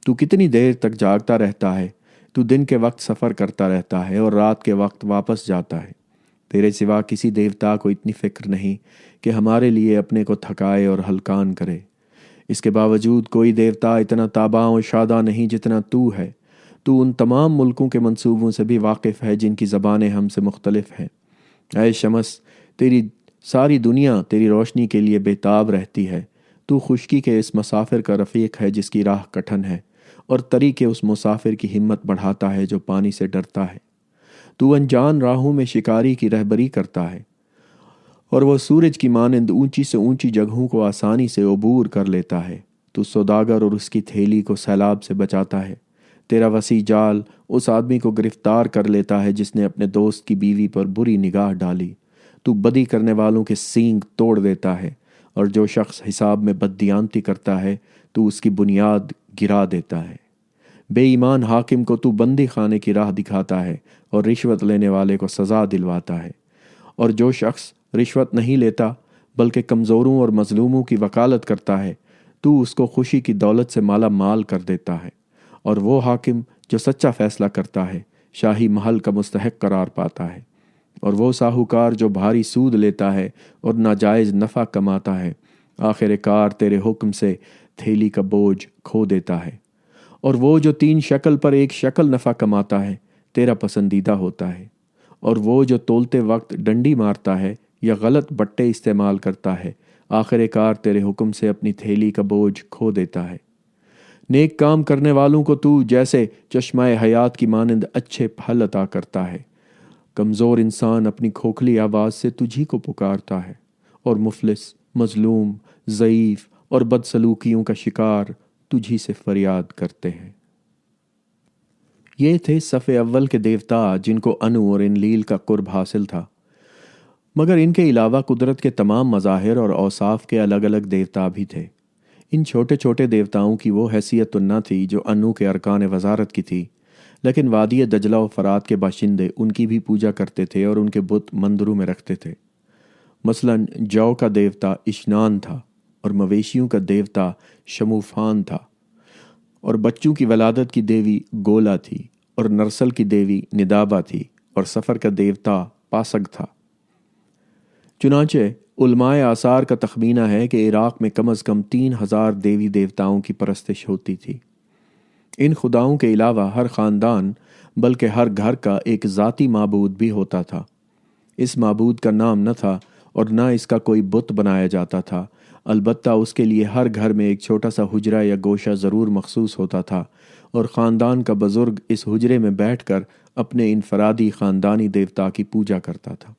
تو کتنی دیر تک جاگتا رہتا ہے؟ تو دن کے وقت سفر کرتا رہتا ہے اور رات کے وقت واپس جاتا ہے۔ تیرے سوا کسی دیوتا کو اتنی فکر نہیں کہ ہمارے لیے اپنے کو تھکائے اور ہلکان کرے۔ اس کے باوجود کوئی دیوتا اتنا تاباں و شاداں نہیں جتنا تو ہے۔ تو ان تمام ملکوں کے منصوبوں سے بھی واقف ہے جن کی زبانیں ہم سے مختلف ہیں۔ اے شمس، تیری ساری دنیا تیری روشنی کے لیے بےتاب رہتی ہے۔ تو خشکی کے اس مسافر کا رفیق ہے جس کی راہ کٹھن ہے، اور تری کے اس مسافر کی ہمت بڑھاتا ہے جو پانی سے ڈرتا ہے۔ تو انجان راہوں میں شکاری کی رہبری کرتا ہے، اور وہ سورج کی مانند اونچی سے اونچی جگہوں کو آسانی سے عبور کر لیتا ہے۔ تو سوداگر اور اس کی تھیلی کو سیلاب سے بچاتا ہے۔ تیرا وسیع جال اس آدمی کو گرفتار کر لیتا ہے جس نے اپنے دوست کی بیوی پر بری نگاہ ڈالی۔ تو بدی کرنے والوں کے سینگ توڑ دیتا ہے، اور جو شخص حساب میں بددیانتی کرتا ہے تو اس کی بنیاد گرا دیتا ہے۔ بے ایمان حاکم کو تو بندی خانے کی راہ دکھاتا ہے، اور رشوت لینے والے کو سزا دلواتا ہے۔ اور جو شخص رشوت نہیں لیتا بلکہ کمزوروں اور مظلوموں کی وکالت کرتا ہے تو اس کو خوشی کی دولت سے مالا مال کر دیتا ہے۔ اور وہ حاکم جو سچا فیصلہ کرتا ہے شاہی محل کا مستحق قرار پاتا ہے۔ اور وہ ساہوکار جو بھاری سود لیتا ہے اور ناجائز نفع کماتا ہے آخر کار تیرے حکم سے تھیلی کا بوجھ کھو دیتا ہے۔ اور وہ جو 3 شکل پر 1 شکل نفع کماتا ہے تیرا پسندیدہ ہوتا ہے۔ اور وہ جو تولتے وقت ڈنڈی مارتا ہے یا غلط بٹے استعمال کرتا ہے آخر کار تیرے حکم سے اپنی تھیلی کا بوجھ کھو دیتا ہے۔ نیک کام کرنے والوں کو تو جیسے چشمہ حیات کی مانند اچھے پھل عطا کرتا ہے۔ کمزور انسان اپنی کھوکھلی آواز سے تجھی کو پکارتا ہے، اور مفلس، مظلوم، ضعیف اور بدسلوکیوں کا شکار تجھی سے فریاد کرتے ہیں۔ یہ تھے صف اول کے دیوتا جن کو انو اور انلیل کا قرب حاصل تھا، مگر ان کے علاوہ قدرت کے تمام مظاہر اور اوصاف کے الگ الگ دیوتا بھی تھے۔ ان چھوٹے چھوٹے دیوتاؤں کی وہ حیثیت تو نہ تھی جو انو کے ارکان وزارت کی تھی، لیکن وادی دجلہ و فرات کے باشندے ان کی بھی پوجا کرتے تھے اور ان کے بت مندروں میں رکھتے تھے۔ مثلاً جو کا دیوتا اشنان تھا، اور مویشیوں کا دیوتا شموفان تھا، اور بچوں کی ولادت کی دیوی گولا تھی، اور نرسل کی دیوی ندابہ تھی، اور سفر کا دیوتا پاسگ تھا۔ چنانچہ علماء آثار کا تخمینہ ہے کہ عراق میں کم از کم 3000 دیوی دیوتاؤں کی پرستش ہوتی تھی۔ ان خداؤں کے علاوہ ہر خاندان بلکہ ہر گھر کا ایک ذاتی معبود بھی ہوتا تھا۔ اس معبود کا نام نہ تھا اور نہ اس کا کوئی بت بنایا جاتا تھا، البتہ اس کے لیے ہر گھر میں ایک چھوٹا سا حجرہ یا گوشہ ضرور مخصوص ہوتا تھا، اور خاندان کا بزرگ اس حجرے میں بیٹھ کر اپنے انفرادی خاندانی دیوتا کی پوجا کرتا تھا۔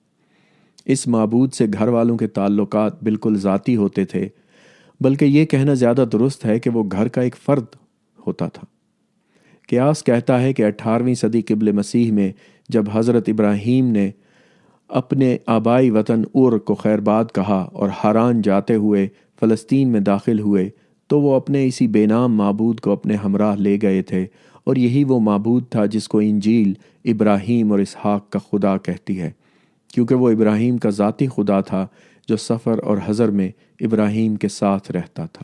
اس معبود سے گھر والوں کے تعلقات بالکل ذاتی ہوتے تھے، بلکہ یہ کہنا زیادہ درست ہے کہ وہ گھر کا ایک فرد ہوتا تھا۔ قیاس کہتا ہے کہ 18ویں صدی قبل مسیح میں جب حضرت ابراہیم نے اپنے آبائی وطن اور کو خیرباد کہا اور حران جاتے ہوئے فلسطین میں داخل ہوئے تو وہ اپنے اسی بے نام معبود کو اپنے ہمراہ لے گئے تھے، اور یہی وہ معبود تھا جس کو انجیل ابراہیم اور اسحاق کا خدا کہتی ہے، کیونکہ وہ ابراہیم کا ذاتی خدا تھا جو سفر اور حضر میں ابراہیم کے ساتھ رہتا تھا۔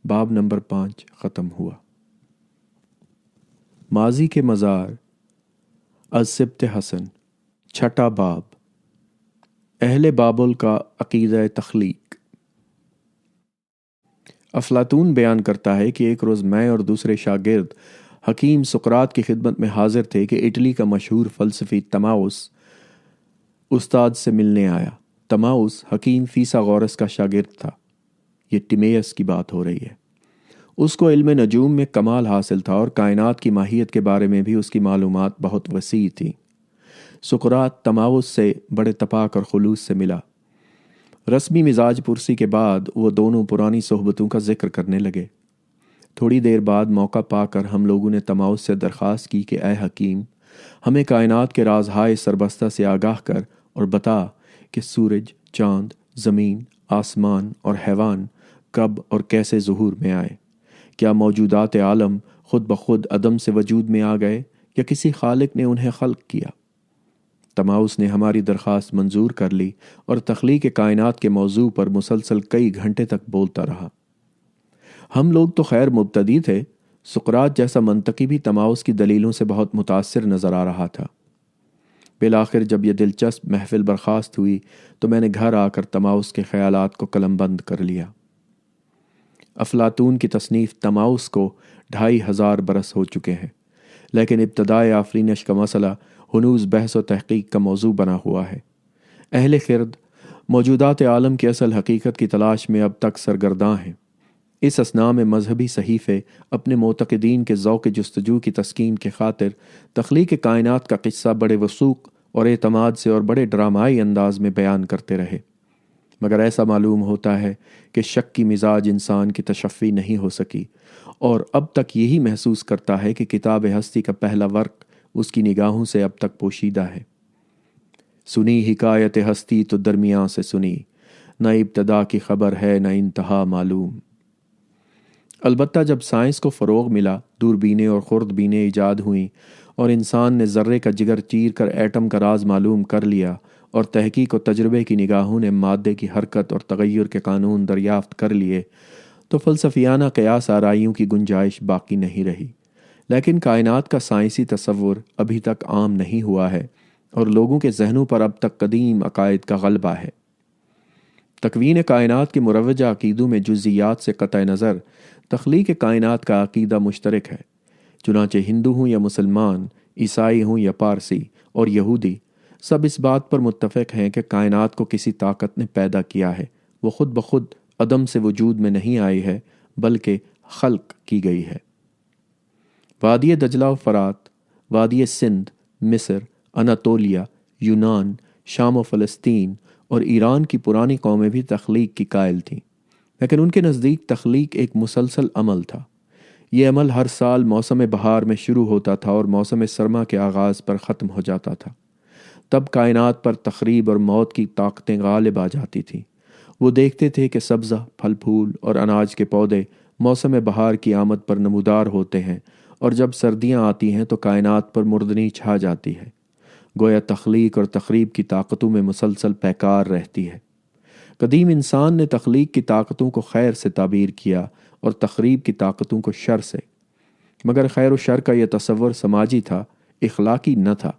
باب نمبر 5 ختم ہوا۔ ماضی کے مزار از سبط حسن، چھٹا باب، اہل بابل کا عقیدہ تخلیق۔ افلاطون بیان کرتا ہے کہ ایک روز میں اور دوسرے شاگرد حکیم سقراط کی خدمت میں حاضر تھے کہ اٹلی کا مشہور فلسفی تماؤس استاد سے ملنے آیا۔ تماؤس حکیم فیثاغورس کا شاگرد تھا۔ یہ ٹیمیس کی بات ہو رہی ہے۔ اس کو علم نجوم میں کمال حاصل تھا اور کائنات کی ماہیت کے بارے میں بھی اس کی معلومات بہت وسیع تھیں۔ سقراط تماؤس سے بڑے تپاک اور خلوص سے ملا۔ رسمی مزاج پرسی کے بعد وہ دونوں پرانی صحبتوں کا ذکر کرنے لگے۔ تھوڑی دیر بعد موقع پا کر ہم لوگوں نے تماؤس سے درخواست کی کہ اے حکیم، ہمیں کائنات کے رازہائے سربستہ سے آگاہ کر اور بتا کہ سورج، چاند، زمین، آسمان اور حیوان کب اور کیسے ظہور میں آئے۔ کیا موجودات عالم خود بخود عدم سے وجود میں آ گئے یا کسی خالق نے انہیں خلق کیا؟ تماؤس نے ہماری درخواست منظور کر لی اور تخلیق کائنات کے موضوع پر مسلسل کئی گھنٹے تک بولتا رہا۔ ہم لوگ تو خیر مبتدی تھے، سقراط جیسا منطقی بھی تماؤس کی دلیلوں سے بہت متاثر نظر آ رہا تھا۔ بالآخر جب یہ دلچسپ محفل برخاست ہوئی تو میں نے گھر آ کر تماؤس کے خیالات کو قلم بند کر لیا۔ افلاطون کی تصنیف تماؤس کو 2500 برس ہو چکے ہیں، لیکن ابتدائے آفرینش کا مسئلہ ہنوز بحث و تحقیق کا موضوع بنا ہوا ہے۔ اہل خرد موجودات عالم کی اصل حقیقت کی تلاش میں اب تک سرگرداں ہیں۔ اس اثناء میں مذہبی صحیفے اپنے معتقدین کے ذوق جستجو کی تسکین کی خاطر تخلیق کائنات کا قصہ بڑے وثوق اور اعتماد سے اور بڑے ڈرامائی انداز میں بیان کرتے رہے، مگر ایسا معلوم ہوتا ہے کہ شک کی مزاج انسان کی تشفی نہیں ہو سکی، اور اب تک یہی محسوس کرتا ہے کہ کتاب ہستی کا پہلا ورق اس کی نگاہوں سے اب تک پوشیدہ ہے۔ سنی حکایت ہستی تو درمیان سے سنی، نہ ابتدا کی خبر ہے نہ انتہا معلوم۔ البتہ جب سائنس کو فروغ ملا، دوربینیں اور خوردبینیں ایجاد ہوئیں اور انسان نے ذرے کا جگر چیر کر ایٹم کا راز معلوم کر لیا اور تحقیق و تجربے کی نگاہوں نے مادے کی حرکت اور تغیر کے قانون دریافت کر لیے، تو فلسفیانہ قیاس آرائیوں کی گنجائش باقی نہیں رہی۔ لیکن کائنات کا سائنسی تصور ابھی تک عام نہیں ہوا ہے اور لوگوں کے ذہنوں پر اب تک قدیم عقائد کا غلبہ ہے۔ تکوین کائنات کے مروجہ عقیدوں میں جزئیات سے قطع نظر تخلیق کائنات کا عقیدہ مشترک ہے۔ چنانچہ ہندو ہوں یا مسلمان، عیسائی ہوں یا پارسی اور یہودی، سب اس بات پر متفق ہیں کہ کائنات کو کسی طاقت نے پیدا کیا ہے۔ وہ خود بخود عدم سے وجود میں نہیں آئی ہے، بلکہ خلق کی گئی ہے۔ وادی دجلہ و فرات، وادی سندھ، مصر، اناتولیا، یونان، شام و فلسطین اور ایران کی پرانی قومیں بھی تخلیق کی قائل تھیں، لیکن ان کے نزدیک تخلیق ایک مسلسل عمل تھا۔ یہ عمل ہر سال موسم بہار میں شروع ہوتا تھا اور موسم سرما کے آغاز پر ختم ہو جاتا تھا۔ تب کائنات پر تخریب اور موت کی طاقتیں غالب آ جاتی تھیں۔ وہ دیکھتے تھے کہ سبزہ، پھل پھول اور اناج کے پودے موسم بہار کی آمد پر نمودار ہوتے ہیں، اور جب سردیاں آتی ہیں تو کائنات پر مردنی چھا جاتی ہے۔ گویا تخلیق اور تخریب کی طاقتوں میں مسلسل پیکار رہتی ہے۔ قدیم انسان نے تخلیق کی طاقتوں کو خیر سے تعبیر کیا اور تخریب کی طاقتوں کو شر سے، مگر خیر و شر کا یہ تصور سماجی تھا، اخلاقی نہ تھا۔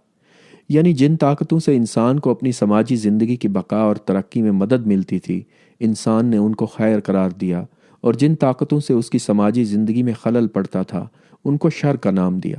یعنی جن طاقتوں سے انسان کو اپنی سماجی زندگی کی بقا اور ترقی میں مدد ملتی تھی، انسان نے ان کو خیر قرار دیا، اور جن طاقتوں سے اس کی سماجی زندگی میں خلل پڑتا تھا، ان کو شر کا نام دیا۔